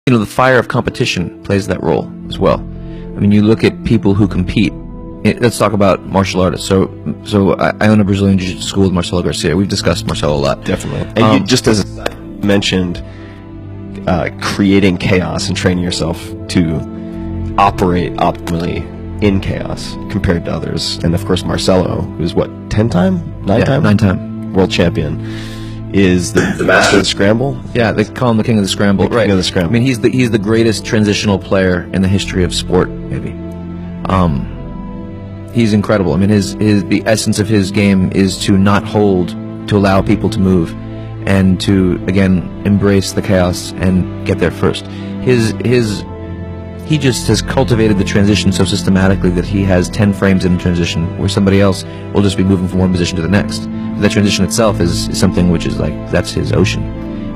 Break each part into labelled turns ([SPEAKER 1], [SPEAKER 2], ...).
[SPEAKER 1] The fire of competition plays that role as well. I mean, you look at people who compete. Let's talk about martial artists. So I own a Brazilian Jiu-Jitsu school with Marcelo Garcia. We've discussed Marcelo a lot.
[SPEAKER 2] Definitely. And you, just as I mentioned, creating chaos and training yourself to operate optimally in chaos compared to others. And of course, Marcelo, who's what, 10-time? 9-time?
[SPEAKER 1] 9-time.
[SPEAKER 2] World champion, is the master of the scramble?
[SPEAKER 1] Yeah, they call him the king of the scramble.
[SPEAKER 2] The king of the scramble.
[SPEAKER 1] I mean, he's the greatest transitional player in the history of sport, maybe. He's incredible. I mean, the essence of his game is to not hold, to allow people to move, and to, again, embrace the chaos and get there first. He just has cultivated the transition so systematically that he has 10 frames in transition, where somebody else will just be moving from one position to the next. That transition itself is something which is like, that's his ocean.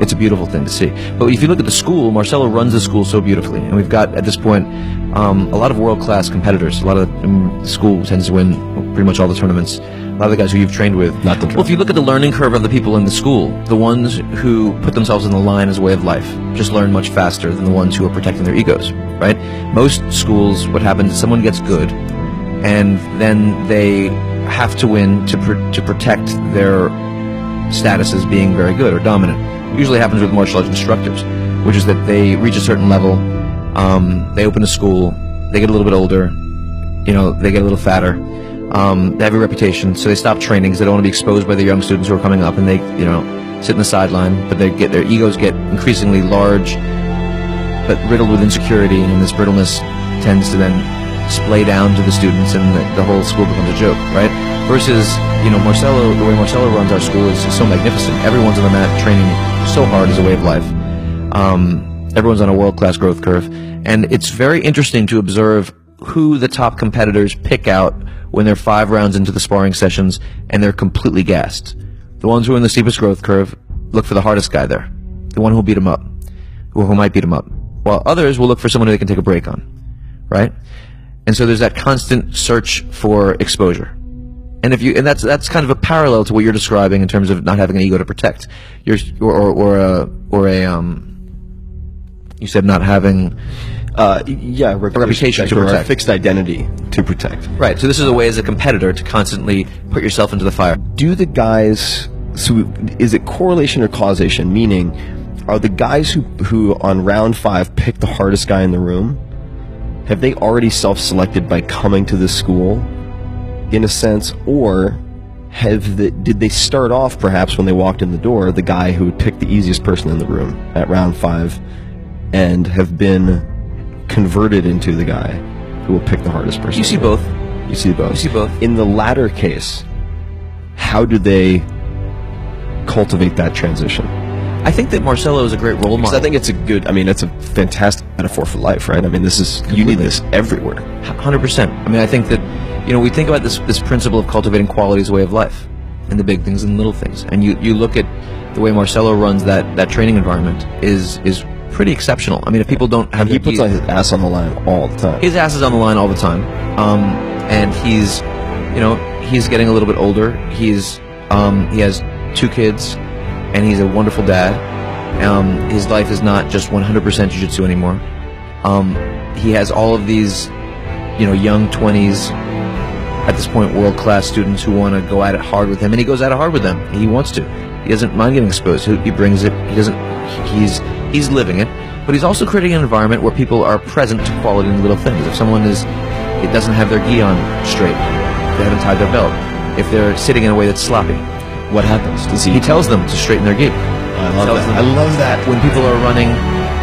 [SPEAKER 1] It's a beautiful thing to see. But if you look at the school, Marcelo runs the school so beautifully. And we've got, at this point, a lot of world-class competitors. A lot of the school tends to win pretty much all the tournaments. A lot of the guys who you've trained with. Well, if you look at the learning curve of the people in the school, the ones who put themselves in the line as a way of life just learn much faster than the ones who are protecting their egos, right? Most schools, what happens is someone gets good, and then they have to win to protect their status as being very good or dominant. It usually happens with martial arts instructors, which is that they reach a certain level, they open a school, they get a little bit older, they get a little fatter, they have a reputation, so they stop training because they don't want to be exposed by the young students who are coming up, and they, sit in the sideline, but their egos get increasingly large, but riddled with insecurity, and this brittleness tends to then splay down to the students, and the whole school becomes a joke, right? Versus, Marcelo, the way Marcelo runs our school is so magnificent. Everyone's on the mat training so hard as a way of life. Everyone's on a world-class growth curve. And it's very interesting to observe who the top competitors pick out when they're 5 rounds into the sparring sessions and they're completely gassed. The ones who are in the steepest growth curve look for the hardest guy there, the one who'll beat him up, who might beat him up. While others will look for someone who they can take a break on, right? And so there's that constant search for exposure. And that's kind of a parallel to what you're describing in terms of not having an ego to protect. You said not having
[SPEAKER 2] a
[SPEAKER 1] reputation to protect.
[SPEAKER 2] A fixed identity to protect.
[SPEAKER 1] Right. So this is a way as a competitor to constantly put yourself into the fire.
[SPEAKER 2] Do the guys, so is it correlation or causation? Meaning, are the guys who on round 5 pick the hardest guy in the room, have they already self-selected by coming to this school, in a sense, or did they start off perhaps when they walked in the door, the guy who would pick the easiest person in the room at round 5, and have been converted into the guy who will pick the hardest person?
[SPEAKER 1] You see both.
[SPEAKER 2] You see both.
[SPEAKER 1] You see both.
[SPEAKER 2] In the latter case, how do they cultivate that transition?
[SPEAKER 1] I think that Marcelo is a great role model.
[SPEAKER 2] I think it's a fantastic metaphor for life, right? I mean, you need this everywhere.
[SPEAKER 1] 100%. I mean, I think that, we think about this principle of cultivating quality as a way of life, and the big things and little things. And you look at the way Marcelo runs that training environment is pretty exceptional. I mean, if people don't have...
[SPEAKER 2] He puts his ass on the line all the time.
[SPEAKER 1] His ass is on the line all the time. And he's getting a little bit older. He has 2 kids, and he's a wonderful dad. His life is not just 100% jiu-jitsu anymore. He has all of these, young 20s, at this point, world-class students who want to go at it hard with him, and he goes at it hard with them. He wants to. He doesn't mind getting exposed. He brings it. He's living it, but he's also creating an environment where people are present to quality in little things. If someone doesn't have their gi on straight, they haven't tied their belt, if they're sitting in a way that's sloppy, what happens? He tells them to straighten their gi.
[SPEAKER 2] I love that.
[SPEAKER 1] When people are running,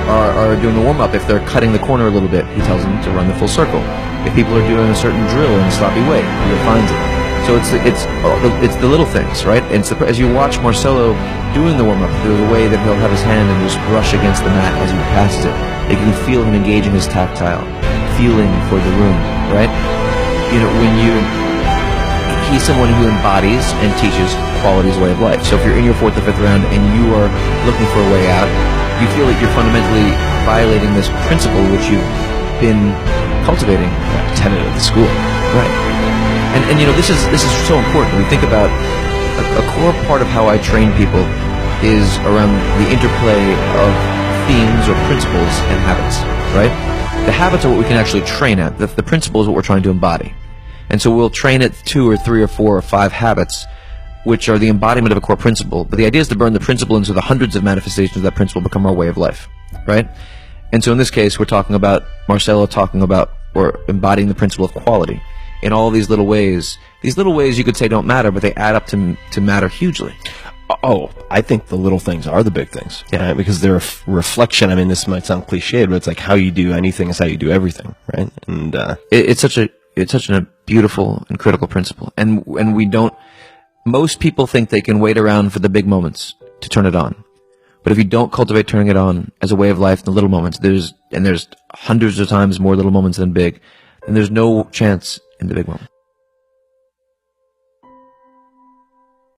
[SPEAKER 1] are doing the warm-up, if they're cutting the corner a little bit, he tells them to run the full circle. If people are doing a certain drill in a sloppy way, he refines it. So it's the little things, right? And as you watch Marcelo doing the warm-up, there's a way that he'll have his hand and just brush against the mat as he passes it. You can feel him engaging his tactile, feeling for the room, right? He's someone who embodies and teaches quality's way of life. So if you're in your 4th or 5th round and you are looking for a way out, you feel like you're fundamentally violating this principle which you've been cultivating.
[SPEAKER 2] Tenet of the school.
[SPEAKER 1] Right. And this is so important. We think about a core part of how I train people is around the interplay of themes or principles and habits, right? The habits are what we can actually train at. The principle is what we're trying to embody. And so we'll train at 2 or 3 or 4 or 5 habits, which are the embodiment of a core principle. But the idea is to burn the principle into the hundreds of manifestations of that principle become our way of life, right? And so in this case, we're talking about Marcelo talking about or embodying the principle of quality in all these little ways. These little ways you could say don't matter, but they add up to matter hugely.
[SPEAKER 2] Oh, I think the little things are the big things, right? Because they're a reflection. I mean, this might sound cliched, but it's like how you do anything is how you do everything, right? And
[SPEAKER 1] it's such a beautiful and critical principle. And we don't. Most people think they can wait around for the big moments to turn it on. But if you don't cultivate turning it on as a way of life in the little moments, there's hundreds of times more little moments than big, then there's no chance in the big moment.